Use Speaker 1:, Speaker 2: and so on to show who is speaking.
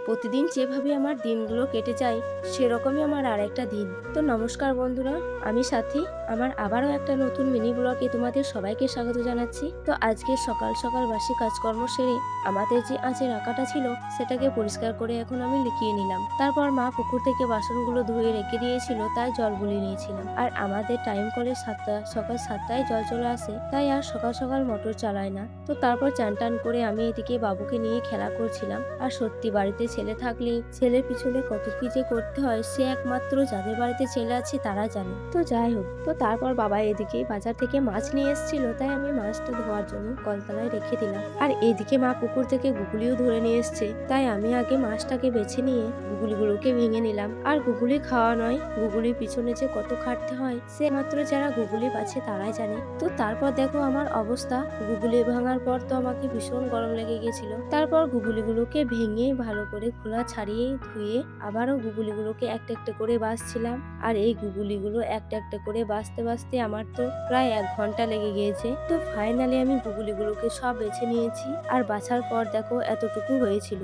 Speaker 1: প্রতিদিন যেভাবে আমার দিনগুলো কেটে যায় সেরকমই আমার আরেকটা দিন। তো নমস্কার বন্ধুরা, আমি সাথী। আমার আবারও একটা নতুন মিনি ব্লগে তোমাদের সবাইকে স্বাগত জানাচ্ছি। তো আজকে সকাল সকাল বাসি কাজকর্ম সেরে আমাদের যে আঁচের আঁকাটা ছিল সেটাকে পরিষ্কার করে এখন আমি লিখিয়ে নিলাম। তারপর মা পুকুর থেকে বাসনগুলো ধুয়ে রেখে দিয়েছিল, তাই জল বুলিয়ে নিয়েছিলাম। আর আমাদের টাইম কলে সকাল 7টায় জল চলে আসে, তাই আর সকাল সকাল মোটর চালায় না। তো তারপর চান টান করে আমি এদিকে বাবুকে নিয়ে খেলা করছিলাম। আর সত্যি বাড়িতে ছেলে থাকলে ছেলের পিছনে কত কি যে করতে হয় সে একমাত্র যাদের বাড়িতে ছেলে আছে তারা জানে। তো যাই হোক, তো তারপর বাবা এদিকে বাজার থেকে মাছ নিয়ে এসেছিল, তাই আমি মাছটা ধোয়ার জন্য কলতলায় রেখে দিলাম। আর এদিকে মা পুকুর থেকে গুগলিও ধরে নিয়ে এসছে, তাই আমি আগে মাছটাকে বেছে নিয়ে গুগলিগুলোকে ভেঙে নিলাম। আর গুগলি খাওয়া নয়, গুগলির পিছনে যে কত খাটতে হয় সে মাত্র যারা গুগলি পাচ্ছে তারাই জানে। তো তারপর দেখো আমার অবস্থা, গুগলি ভাঙার পর তো আমাকে ভীষণ গরম লেগে গেছিল। তারপর গুগলিগুলোকে ভেঙে ভালো করে খোলা ছাড়িয়ে ধুয়ে আবারও গুগলিগুলোকে একটা একটা করে বাছছিলাম। আর এই গুগলিগুলো একটা একটা করে বাছতে বাছতে আমার তো প্রায় 1 ঘন্টা লেগে গিয়েছে। তো ফাইনালি আমি গুগলিগুলোকে সব বেছে নিয়েছি। আর বাছার পর দেখো এতটুকু হয়েছিল।